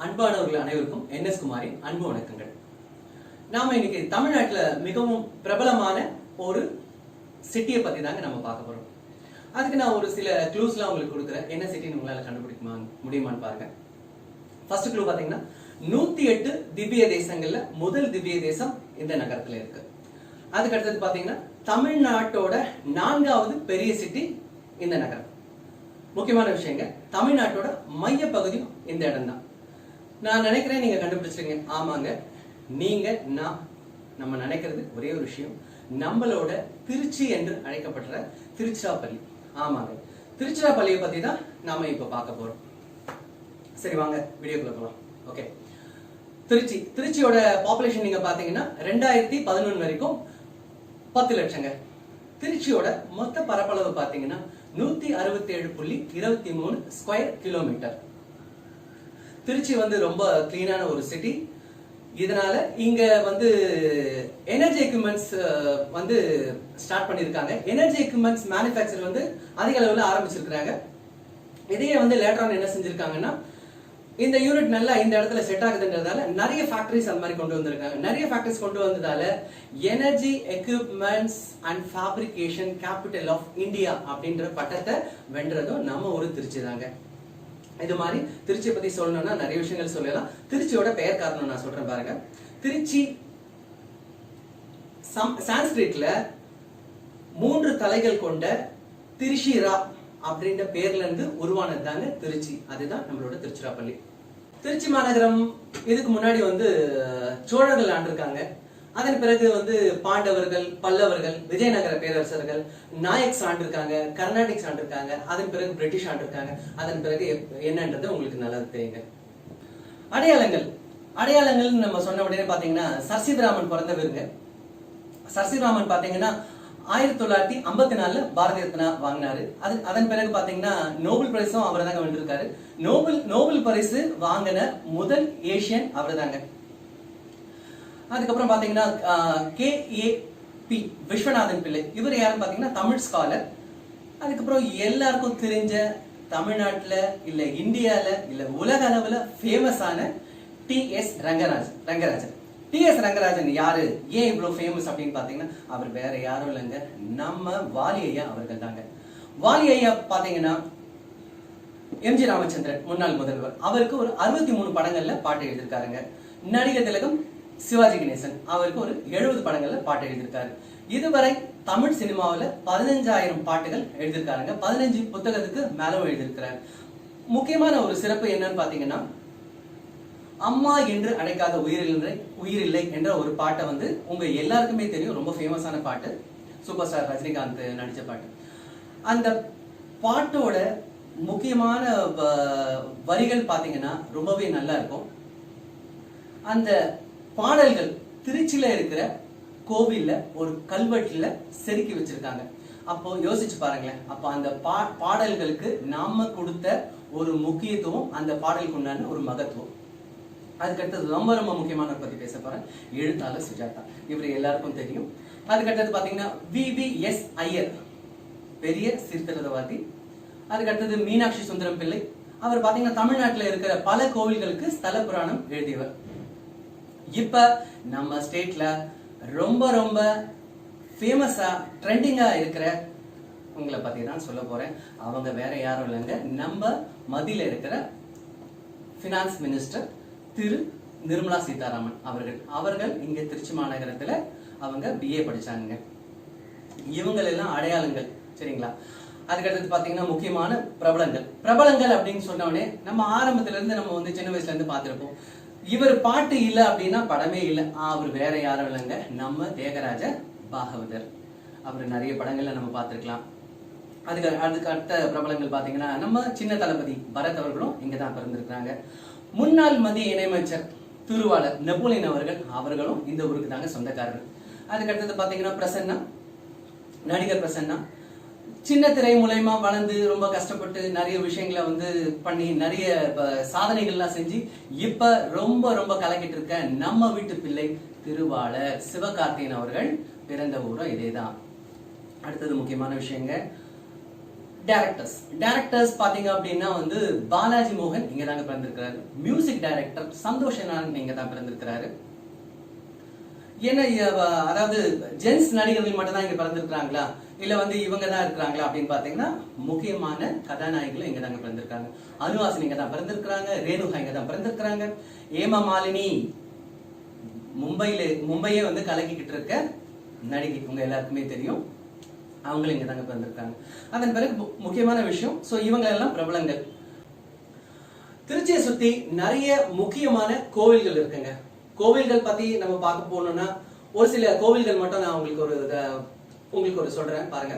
அன்பானவர்கள் அனைவருக்கும் என்எஸ் குமாரின் அன்பு வணக்கங்கள். நாம இன்னைக்கு தமிழ்நாட்டுல மிகவும் பிரபலமான ஒரு சிட்டியை பத்தி தாங்க நம்ம பார்க்க போறோம். அதுக்கு நான் ஒரு சில க்ளூஸ்லாம் உங்களுக்கு கொடுக்குறேன். என்ன சிட்டின்னு உங்களால கண்டுபிடிக்க முடியுமான்னு பாருங்க. ஃபர்ஸ்ட் க்ளூ பாத்தீங்கன்னா 108 திவ்ய தேசங்கள்ல முதல் திவ்ய தேசம் இந்த நகரத்துல இருக்கு. அதுக்கு அடுத்தது பாத்தீங்கன்னா தமிழ்நாட்டோட 4வது பெரிய சிட்டி இந்த நகரம். முக்கியமான விஷயங்க, தமிழ்நாட்டோட மைய பகுதியும் இந்த இடம் தான். நான் நினைக்கிறேன் நீங்க கண்டுபிடிச்சிருங்க. ஆமாங்க, நீங்க நம்ம நினைக்கிறது ஒரே ஒரு விஷயம், நம்மளோட திருச்சி என்று அழைக்கப்படுற திருச்சிராப்பள்ளி. ஆமாங்க, திருச்சிராப்பள்ளியை பத்தி தான் நாம இப்ப பார்க்க போறோம். சரி, வாங்க வீடியோக்குள்ள போலாம். ஓகே, திருச்சியோட பாப்புலேஷன் நீங்க பாத்தீங்கன்னா 2011 வரைக்கும் 10 லட்சங்க. திருச்சியோட மொத்த பரப்பளவு பாத்தீங்கன்னா 167.23 ஸ்கொயர் கிலோமீட்டர். திருச்சி ரொம்ப கிளீனான ஒரு சிட்டி. இதனால இங்க எனர்ஜி எக்யூப்மெண்ட்ஸ் ஸ்டார்ட் பண்ணிருக்காங்க. எனர்ஜி எக்யூப்மெண்ட்ஸ் மேனுஃபேக்சர் அதிக அளவுல ஆரம்பிச்சிருக்காங்க. இதையே லேட்டர் ஆன் என்ன செஞ்சிருக்காங்கன்னா, இந்த யூனிட் நல்லா இந்த இடத்துல செட் ஆகுதுன்றதால நிறைய ஃபேக்டரிஸ் அந்த மாதிரி கொண்டு வந்திருக்காங்க. நிறைய ஃபேக்டரிஸ் கொண்டு வந்ததால energy equipments and fabrication capital of India அப்படின்ற பட்டத்தை வென்றதும் நம்ம ஒரு திருச்சி தாங்க. இது மாதிரி திருச்சியை பத்தி சொல்லணும்னா நிறைய விஷயங்கள் சொல்லலாம். திருச்சியோட பெயர் காரணம் நான் சொல்றேன் பாருங்க. திருச்சி சான்ஸ்கிரிட்ல 3 தலைகள் கொண்ட திரிஷிரா அப்படின்ற பேர்ல இருந்து உருவானது தாங்க திருச்சி. அதுதான் நம்மளோட திருச்சிராப்பள்ளி. திருச்சி மாநகரம் இதுக்கு முன்னாடி சோழர்கள் ஆண்டிருக்காங்க. அதன் பிறகு பாண்டவர்கள், பல்லவர்கள், விஜயநகர பேரரசர்கள், நாயக்ஸ் ஆண்டிருக்காங்க, கர்நாடிக்ஸ் ஆண்டிருக்காங்க. அதன் பிறகு பிரிட்டிஷ் ஆண்டிருக்காங்க. அதன் பிறகு என்னன்றது உங்களுக்கு நல்லா தெரியுங்க. அடையாளங்கள் நம்ம சொன்ன உடனே பாத்தீங்கன்னா சர்சிதராமன் பிறந்தவருங்க. சர்சிதராமன் பாத்தீங்கன்னா 1954 பாரத ரத்னா வாங்கினாரு. அதன் பிறகு பாத்தீங்கன்னா நோபல் பரிசும் அவர் தாங்க வென்றிருக்காரு. நோபல் பரிசு வாங்கின முதல் ஏசியன் அவர் தாங்க. அதுக்கப்புறம் பாத்தீங்கன்னா KAP விஸ்வநாதன் பிள்ளை, இவர் யாருன்னு பாத்தீங்கன்னா தமிழ் ஸ்காலர். அதுக்கப்புறம் எல்லாருக்கும் தெரிஞ்ச தமிழ்நாட்டுல இல்ல இந்தியால இல்ல உலக அளவுல ஃபேமஸான TS ரங்கராஜன். TS ரங்கராஜன் யாரு, ஏன் இவ்வளவு ஃபேமஸ் அப்படின்னு பாத்தீங்கன்னா, அவர் வேற யாரும் இல்லைங்க, நம்ம வாலி ஐயா அவர்கள் தாங்க. வாலி ஐயா பாத்தீங்கன்னா MG ராமச்சந்திரன் முன்னாள் முதல்வர், அவருக்கு ஒரு 63 படங்கள்ல பாட்டு எழுதியிருக்காருங்க. நடிகர் திலகம் சிவாஜி கணேசன், அவருக்கு ஒரு 70 படங்கள்ல பாட்டு எழுதியிருக்காரு. இதுவரை தமிழ் சினிமாவில 15,000 பாட்டுகள் எழுதியிருக்காருங்க. 15 புத்தகத்துக்கு மேலும் எழுதியிருக்கிறார். முக்கியமான ஒரு சிறப்பு என்னன்னு பாத்தீங்கன்னா, அம்மா என்று அழைக்காத உயிரில்லை என்ற ஒரு பாட்டை உங்க எல்லாருக்குமே தெரியும், ரொம்ப ஃபேமஸான பாட்டு, சூப்பர் ஸ்டார் ரஜினிகாந்த் நடிச்ச பாட்டு. அந்த பாட்டோட முக்கியமான வரிகள் பாத்தீங்கன்னா ரொம்பவே நல்லா இருக்கும். அந்த பாடல்கள் திருச்சியில இருக்கிற கோவில்ல ஒரு கல்வெட்டுல செதுக்கி வச்சிருக்காங்க. அப்போ யோசிச்சு பாருங்களேன். அப்ப அந்த பாடல்களுக்கு நாம கொடுத்த ஒரு முக்கியத்துவம், அந்த பாடலுக்கு உண்டான ஒரு மகத்துவம். அதுக்கடுத்தது ரொம்ப ரொம்ப முக்கியமான பத்தி பேச போறேன், எழுத்தாளர் சுஜாதா. இவர் எல்லாருக்கும் தெரியும். அதுக்கடுத்தது பாத்தீங்கன்னா VVS ஐயர், பெரிய சீர்திருத்தவாதி. அதுக்கடுத்தது மீனாட்சி சுந்தரம் பிள்ளை, அவர் பாத்தீங்கன்னா தமிழ்நாட்டுல இருக்கிற பல கோவில்களுக்கு ஸ்தல புராணம் எழுதியவர். இப்ப நம்ம ஸ்டேட்ல ரொம்ப ரொம்ப ஃபேமஸா ட்ரெண்டிங்கா இருக்கிற உங்களை பத்தி தான் சொல்ல போறேன். அவங்க வேற யாரும் இல்லைங்க, நம்ம மத்தியில இருக்கிற பினான்ஸ் மினிஸ்டர் திரு நிர்மலா சீதாராமன் அவர்கள் இங்க திருச்சி மாநகரத்துல அவங்க BA படிச்சாங்க. இவங்க எல்லாம் அடையாளங்கள், சரிங்களா? அதுக்கடுத்து பாத்தீங்கன்னா முக்கியமான பிரபலங்கள் அப்படின்னு சொன்னோடனே நம்ம ஆரம்பத்துல இருந்து நம்ம சின்ன வயசுல இருந்து பார்த்திருப்போம். இவர் பாட்டு இல்ல அப்படின்னா படமே இல்லை. அவர் வேற யாரும் இல்லைங்க, நம்ம தியாகராஜ பாகவதர். அவர் நிறைய படங்கள்ல நம்ம பார்த்திருக்கலாம். அதுக்கு அடுத்த பிரபலங்கள் பாத்தீங்கன்னா நம்ம சின்ன தளபதி பரத் அவர்களும் இங்கதான் பிறந்திருக்கிறாங்க. முன்னாள் மத்திய இணையமைச்சர் திருவாளர் நெப்போலியன் அவர்களும் இந்த ஊருக்கு தாங்க சொந்தக்காரர்கள். அதுக்கடுத்தது பாத்தீங்கன்னா பிரசன்னா, நடிகர் பிரசன்னா, சின்ன திரை மூலமா வளர்ந்து ரொம்ப கஷ்டப்பட்டு நிறைய விஷயங்களை பண்ணி நிறைய சாதனைகள்லாம் செஞ்சு இப்ப ரொம்ப ரொம்ப கலக்கிட்டு இருக்க நம்ம வீட்டு பிள்ளை திருவாளர் சிவகார்த்திகேயன் அவர்கள் பிறந்த ஊரும் இதேதான். அடுத்தது முக்கியமான விஷயங்க, டைரக்டர்ஸ் பாத்தீங்க அப்படின்னா வந்து பாலாஜி மோகன் இங்க தாங்க பிறந்திருக்கிறாரு. மியூசிக் டைரக்டர் சந்தோஷ் நாராயணன் இங்க தான் பிறந்திருக்கிறாரு. என்ன அதாவது ஜென்ஸ் நடிகர்கள் மட்டும் தான் இங்க பிறந்திருக்கிறாங்களா இல்ல வந்து இவங்க தான் இருக்கிறாங்களா அப்படின்னு பாத்தீங்கன்னா முக்கியமான கதாநாயகிகளும் இங்க தாங்க பிறந்திருக்காங்க. அனுவாசன் இங்க தான் பிறந்திருக்கிறாங்க. ரேணுகா இங்க தான் பிறந்திருக்கிறாங்க. ஏமா மாலினி மும்பையே வந்து கலக்கிக்கிட்டு இருக்க நடிகை, உங்க எல்லாருக்குமே தெரியும். அவங்களும் இங்க தாங்க பிறந்திருக்காங்க. அதன் பிறகு முக்கியமான விஷயம், சோ இவங்க எல்லாம் பிரபலங்கள். திருச்சியை சுத்தி நிறைய முக்கியமான கோவில்கள் இருக்குங்க. கோவில்கள் பத்தி நம்ம பார்க்க போனோம்னா ஒரு சில கோவில்கள் மட்டும் நான் உங்களுக்கு ஒரு சொல்றேன் பாருங்க.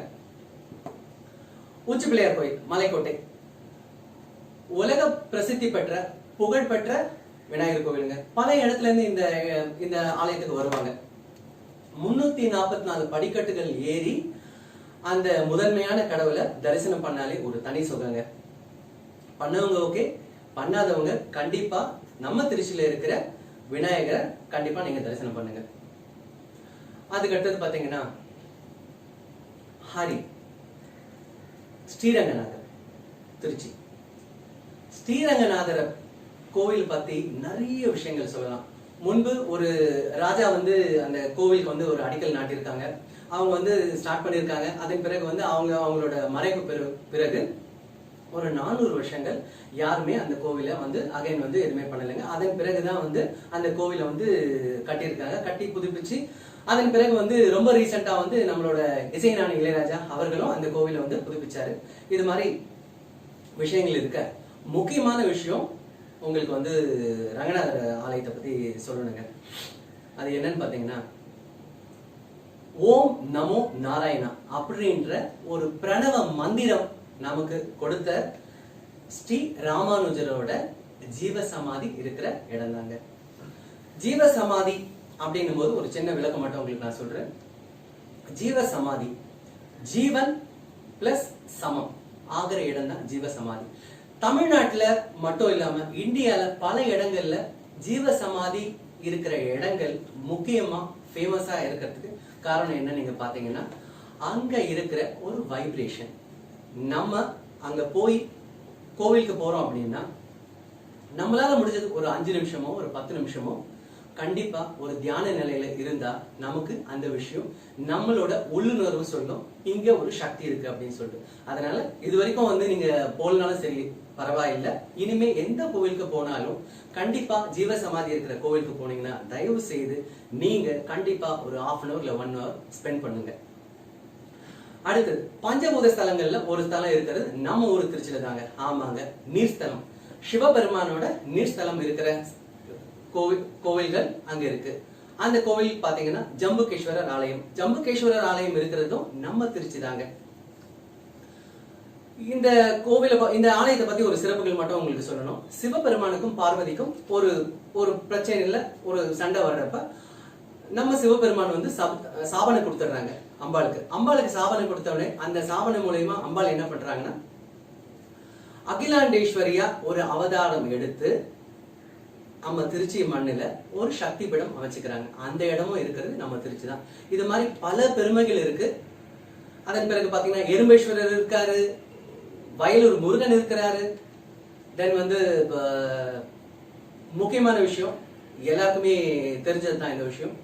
உச்சி பிள்ளையார் கோயில் மலைக்கோட்டை, உலக பிரசித்தி பெற்ற புகழ்பெற்ற விநாயகர் கோவிலுங்க. பல இடத்துல இருந்து இந்த ஆலயத்துக்கு வருவாங்க. 344 படிக்கட்டுகள் ஏறி அந்த முதன்மையான கடவுளை தரிசனம் பண்ணாலே ஒரு தனி சுகங்க. பண்ணவங்க ஓகே, பண்ணாதவங்க கண்டிப்பா நம்ம திருச்சியில இருக்கிற விநாயகரை கண்டிப்பா நீங்க தரிசனம் பண்ணுங்க. அதுக்கு அடுத்தது பாத்தீங்கன்னா ஹரி ஸ்ரீரங்கநாதர் திருச்சி. ஸ்ரீரங்கநாதர் கோவில் பத்தி நிறைய விஷயங்கள் சொல்லலாம். முன்பு ஒரு ராஜா வந்து அந்த கோவிலுக்கு வந்து ஒரு அடிக்கல் நாட்டியிருக்காங்க. அவங்க வந்து ஸ்டார்ட் பண்ணியிருக்காங்க. அதன் பிறகு வந்து அவங்களோட மறைவு பிறகு ஒரு 400 வருஷங்கள் யாருமே அந்த கோவிலை வந்து அகைன் வந்து எதுவுமே பண்ணலைங்க. அதன் பிறகுதான் வந்து அந்த கோவிலை வந்து கட்டியிருக்காங்க. கட்டி புதுப்பிச்சு அதன் பிறகு வந்து ரொம்ப ரீசெண்டா வந்து நம்மளோட இசைஞானி இளையராஜா அவர்களும் அந்த கோவிலை வந்து புதுப்பிச்சாரு. இது மாதிரி விஷயங்கள் இருக்க. முக்கியமான விஷயம் உங்களுக்கு வந்து ரங்கநாதர் ஆலயத்தை பத்தி சொல்லணுங்க. அது என்னன்னு பாத்தீங்கன்னா ஓம் நமோ நாராயணா அப்படின்ற ஒரு பிரணவ மந்திரம் நமக்கு கொடுத்த ஸ்ரீ ராமானுஜரோட ஜீவசமாதி இருக்கிற இடம் தாங்க. ஜீவசமாதி அப்படின்னும் போது ஒரு சின்ன விளக்கம் மட்டும் உங்களுக்கு நான் சொல்றேன். ஜீவசமாதி ஜீவன் பிளஸ் சமம் ஆகிற இடம் தான் ஜீவசமாதி. தமிழ்நாட்டுல மட்டும் இல்லாம இந்தியால பல இடங்கள்ல ஜீவசமாதி இருக்கிற இடங்கள் முக்கியமா ஃபேமஸா இருக்கிறதுக்கு காரணம் என்ன நீங்க பாத்தீங்கன்னா அங்க இருக்கிற ஒரு வைப்ரேஷன். நம்ம அங்க போய் கோவிலுக்கு போறோம் அப்படின்னா நம்மளால முடிஞ்சது ஒரு 5 நிமிஷமோ ஒரு 10 நிமிஷமோ கண்டிப்பா ஒரு தியான நிலையில இருந்தா நமக்கு அந்த விஷயம் நம்மளோட உள்ளுணர்வு சொல்லும் இங்க ஒரு சக்தி இருக்கு அப்படின்னு சொல்லிட்டு. அதனால இது வரைக்கும் வந்து நீங்க போலனாலும் சரி பரவாயில்ல, இனிமே எந்த கோவிலுக்கு போனாலும் கண்டிப்பா ஜீவசமாதி இருக்கிற கோவிலுக்கு போனீங்கன்னா தயவு செய்து நீங்க கண்டிப்பா ஒரு 1/2 hour இல்ல 1 hour ஸ்பெண்ட் பண்ணுங்க. அடுத்தது பஞ்சபூத ஸ்தலங்கள்ல ஒரு ஸ்தலம் இருக்கிறது நம்ம ஊர் திருச்சியில தாங்க. ஆமாங்க, நீர்ஸ்தலம். சிவபெருமானோட நீர்ஸ்தலம் இருக்கிற கோவில்கள் அங்க இருக்கு. அந்த கோவில் பாத்தீங்கன்னா ஜம்புகேஸ்வரர் ஆலயம். ஜம்புகேஸ்வரர் ஆலயம் இருக்கிறதும் நம்ம திருச்சி தாங்க. இந்த இந்த ஆலயத்தை பத்தி ஒரு சிறப்புகள் மட்டும் உங்களுக்கு சொல்லணும். சிவபெருமானுக்கும் பார்வதிக்கும் ஒரு பிரச்சனை இல்ல, ஒரு சண்டை வர்றப்ப நம்ம சிவபெருமான் வந்து சாபனை கொடுத்துடுறாங்க அம்பாளுக்கு சாபனை கொடுத்தவனே அந்த சாபனை மூலயமா அம்பாள் என்ன பண்றாங்கன்னா அகிலாண்டேஸ்வரியா ஒரு அவதாரம் எடுத்து நம்ம திருச்சி மண்ணில ஒரு சக்தி பீடம் அமைச்சுக்கிறாங்க. அந்த இடமும் இருக்கிறது நம்ம திருச்சி தான். இது மாதிரி பல பெருமைகள் இருக்கு. அதன் பிறகு பாத்தீங்கன்னா எறும்பேஸ்வரர் இருக்காரு, வயலூர் முருகன் இருக்கிறாரு. தென் வந்து முக்கியமான விஷயம் எல்லாருக்குமே தெரிஞ்சதுதான் இந்த விஷயம்,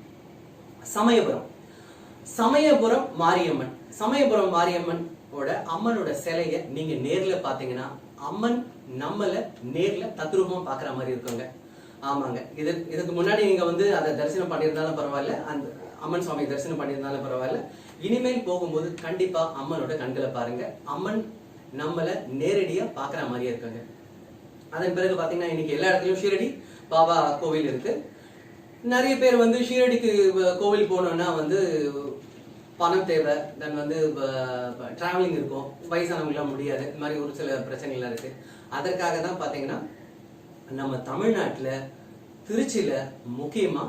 சமயபுரம் மாரியம்மன். சமயபுரம் மாரியம்மன் அம்மனோட சிலைய நீங்க நேர்ல பாத்தீங்கன்னா அம்மன் நம்மள நேர்ல தத்ரூபமா பாக்குற மாதிரி இருக்குங்க. ஆமாங்க, இதுக்கு முன்னாடி நீங்க வந்து அதை தரிசனம் பண்ணியிருந்தாலும் பரவாயில்ல, அந்த அம்மன் சுவாமி தரிசனம் பண்ணியிருந்தாலும் பரவாயில்ல, இனிமேல் போகும்போது கண்டிப்பா அம்மனோட கண்களை பாருங்க. அம்மன் நம்மள நேரடியா பாக்குற மாதிரியே இருக்காங்க. அதன் பிறகு பாத்தீங்கன்னா இன்னைக்கு எல்லா இடத்துலயும் ஷீரடி பாபா கோவில் இருக்கு. நிறைய பேர் வந்து ஷீரடிக்கு கோவில் போனோம்னா வந்து பணம் தேவை, தென் வந்து டிராவலிங் இருக்கும், வயசானவங்களாம் முடியாது, இந்த மாதிரி ஒரு சில பிரச்சனைகள் இருக்கு. அதற்காக தான் பாத்தீங்கன்னா நம்ம தமிழ்நாட்டுல திருச்சியில முக்கியமா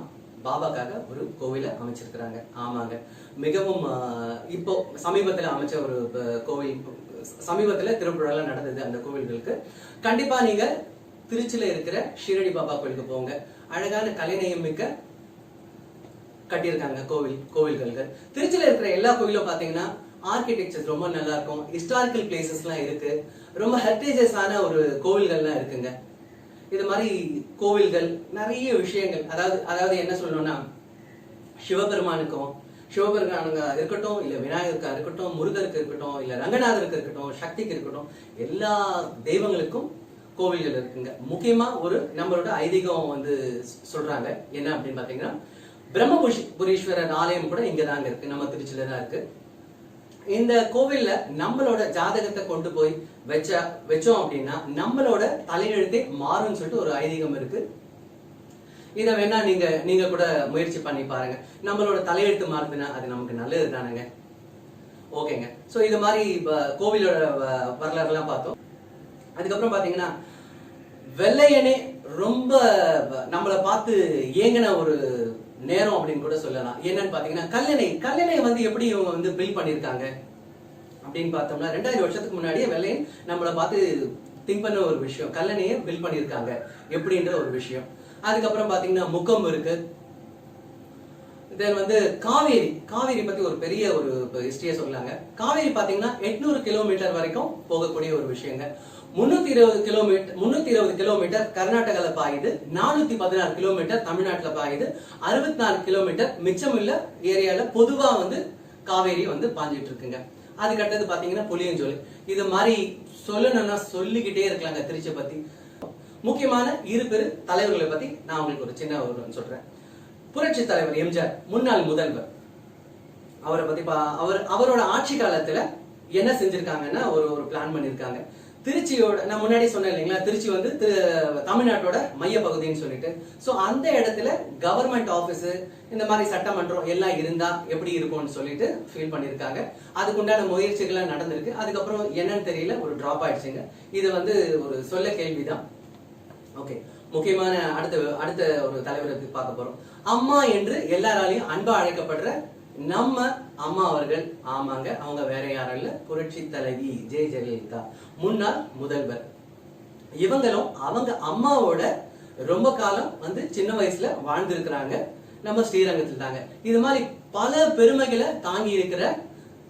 பாபாக்காக ஒரு கோவிலை அமைச்சிருக்கிறாங்க. ஆமாங்க, மிகவும் இப்போ சமீபத்துல அமைச்ச ஒரு கோவில், சமீபத்துல திருப்பூர்ல நடந்தது அந்த கோவில்களுக்கு. கண்டிப்பா நீங்க திருச்சியில இருக்கிற ஷீரடி பாபா கோவிலுக்கு போங்க. அழகான கலைநயம் மிக்க கட்டியிருக்காங்க கோவில்கள். திருச்சியில இருக்கிற எல்லா கோவிலும் பாத்தீங்கன்னா ஆர்கிடெக்சர்ஸ் ரொம்ப நல்லா இருக்கும், ஹிஸ்டாரிக்கல் பிளேசஸ்லாம் இருக்கு, ரொம்ப ஹெரிட்டேஜஸான ஒரு கோவில்கள்லாம் இருக்குங்க. இது மாதிரி கோவில்கள் நிறைய விஷயங்கள், அதாவது என்ன சொல்லணும்னா, சிவபெருமானுக்கும் இருக்கட்டும், இல்ல விநாயகருக்கா இருக்கட்டும், முருகருக்கு இருக்கட்டும், இல்ல ரங்கநாதருக்கு இருக்கட்டும், சக்திக்கு இருக்கட்டும், எல்லா தெய்வங்களுக்கும் கோவில்கள் இருக்குங்க. முக்கியமா ஒரு நம்மளோட ஐதீகம் வந்து சொல்றாங்க என்ன அப்படின்னு பாத்தீங்கன்னா, பிரம்மபுரீஸ்வரர் ஆலயம் கூட இங்கதாங்க இருக்கு, நம்ம திருச்சியில தான் இருக்கு. இந்த கோவில்ல நம்மளோட ஜாதகத்தை கொண்டு போய் வச்சோம் அப்படின்னா நம்மளோட தலையெழுத்தே மாறும்னு சொல்லிட்டு ஒரு ஐதீகம் இருக்கு. இதை வேணா நீங்க கூட முயற்சி பண்ணி பாருங்க. நம்மளோட தலையெழுத்து மாறுதுன்னா அது நமக்கு நல்லது தானுங்க. ஓகேங்க. சோ இது மாதிரி கோவிலோட வரலாறு எல்லாம் பார்த்தோம். அதுக்கப்புறம் பாத்தீங்கன்னா, வெள்ளையனே ரொம்ப நம்மளை பார்த்து ஏங்கின ஒரு நேரம் அப்படின்னு கூட சொல்லலாம். என்னன்னு பாத்தீங்கன்னா, கல்லணை வந்து எப்படி இவங்க வந்து பில்ட் பண்ணிருக்காங்க அப்படின்னு பார்த்தோம்னா, 2000 வருஷத்துக்கு முன்னாடியே வெள்ளையன் நம்மளை பார்த்து திங்க் பண்ண ஒரு விஷயம், கல்லணையை பில்ட் பண்ணிருக்காங்க எப்படின்ற ஒரு விஷயம். அதுக்கப்புறம் பாத்தீங்கன்னா முக்கம் இருக்கு. தென் வந்து காவேரி பத்தி ஒரு பெரிய ஒரு ஹிஸ்டரியை சொல்லாங்க. காவேரி பாத்தீங்கன்னா 800 கிலோமீட்டர் வரைக்கும் போகக்கூடிய ஒரு விஷயங்க. 320 கிலோமீட்டர் கர்நாடகால பாயுது, 416 கிலோமீட்டர் தமிழ்நாட்டுல பாயுது, 64 கிலோமீட்டர் மிச்சமுள்ள ஏரியால பொதுவா வந்து காவேரி வந்து பாஞ்சிட்டு இருக்குங்க. அதுக்கடுத்தது பாத்தீங்கன்னா புளியஞ்சோலை. இது மாதிரி சொல்லணும்னா சொல்லிக்கிட்டே இருக்கலாங்க திருச்சியை பத்தி. முக்கியமான இரு பெரு தலைவர்களை பத்தி நான் உங்களுக்கு ஒரு சின்ன ஒரு சொல்றேன். புரட்சி தலைவர் எம்ஜிஆர், முன்னாள் முதல்வர், அவரை பத்தி அவரோட ஆட்சி காலத்துல என்ன செஞ்சிருக்காங்கன்னா ஒரு பிளான் பண்ணிருக்காங்க. திருச்சியோட, நான் முன்னாடி சொன்னேன் இல்லைங்களா, திருச்சி வந்து தமிழ்நாட்டோட மைய பகுதின்னு சொல்லிட்டு. சோ அந்த இடத்துல கவர்மெண்ட் ஆபீஸ், இந்த மாதிரி சட்டமன்றம் எல்லாம் இருந்தா எப்படி இருக்கும்னு சொல்லிட்டு ஃபீல் பண்ணிருக்காங்க. அதுக்குண்டான முயற்சிகள் நடந்திருக்கு. அதுக்கப்புறம் என்னன்னு தெரியல, ஒரு டிராப் ஆயிடுச்சுங்க. இது வந்து ஒரு சொல்ல கேள்விதான். ஓகே, முக்கியமான அடுத்த ஒரு தலைவரை பார்க்க போறோம். அம்மா என்று எல்லாராலையும் அன்பா அழைக்கப்படுற நம்ம அம்மா அவர்கள். ஆமாங்க, அவங்க வேற யாரும் இல்ல, புரட்சி தலைவி ஜெயலலிதா, முன்னாள் முதல்வர். இவங்களும் அவங்க அம்மாவோட ரொம்ப காலம் வந்து சின்ன வயசுல வாழ்ந்திருக்கிறாங்க நம்ம ஸ்ரீரங்கத்தில் தாங்க. இது மாதிரி பல பெருமைகளை தாங்கி இருக்கிற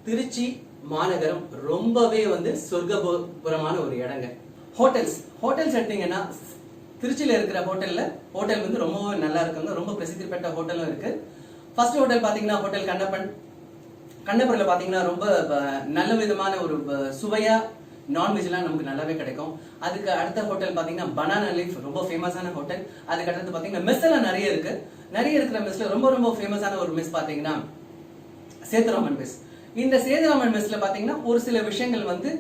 திருச்சி மாநகரம் ரொம்பவே வந்து சொர்க்கபுரமான ஒரு இடங்க. ஹோட்டல்ஸ் எடுத்தீங்கன்னா, திருச்சியில இருக்கிற ஹோட்டல் வந்து ரொம்ப நல்லா இருக்குங்க. ரொம்ப பிரசித்தி பெற்ற ஹோட்டலும் இருக்கு. ஃபர்ஸ்ட் ஹோட்டல் பாத்தீங்கன்னா ஹோட்டல் கண்ணப்பூர்ல பாத்தீங்கன்னா ரொம்ப நல்ல விதமான ஒரு சுவையா நான்வெஜ் எல்லாம் நமக்கு நல்லாவே கிடைக்கும். அதுக்கு அடுத்த ஹோட்டல் பாத்தீங்கன்னா பனானா லீஃப், ரொம்ப ஃபேமஸான ஹோட்டல். அதுக்கு அடுத்து பாத்தீங்கன்னா மெஸ் எல்லாம் நிறைய இருக்கிற மெஸ்ல ரொம்ப ஃபேமஸான ஒரு மெஸ் பாத்தீங்கன்னா சேதுராமன் மெஸ். இந்த சேதுராமன் மெஸ்ல பாத்தீங்கன்னா ஒரு சில விஷயங்கள் வந்து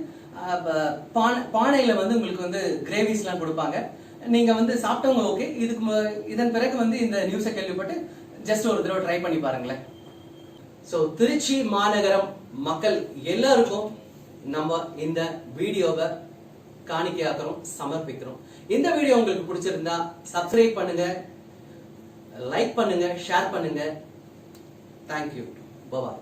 பானையில வந்து உங்களுக்கு வந்து கிரேவிஸ் எல்லாம் கொடுப்பாங்க. நீங்க வந்து சாப்பிட்டவங்க ஓகே, இதன் பிறகு வந்து இந்த நியூஸை கேள்விப்பட்டு ஜஸ்ட் ஒரு தடவை ட்ரை பண்ணி பாருங்களேன். சோ திருச்சி மாநகரம் மக்கள் எல்லாருக்கும் நம்ம இந்த வீடியோவை காணிக்கையாக்குறோம், சமர்ப்பிக்கிறோம். இந்த வீடியோ உங்களுக்கு பிடிச்சிருந்தா சப்ஸ்கிரைப் பண்ணுங்க, லைக் பண்ணுங்க, ஷேர் பண்ணுங்க. தேங்க்யூ. பாய்.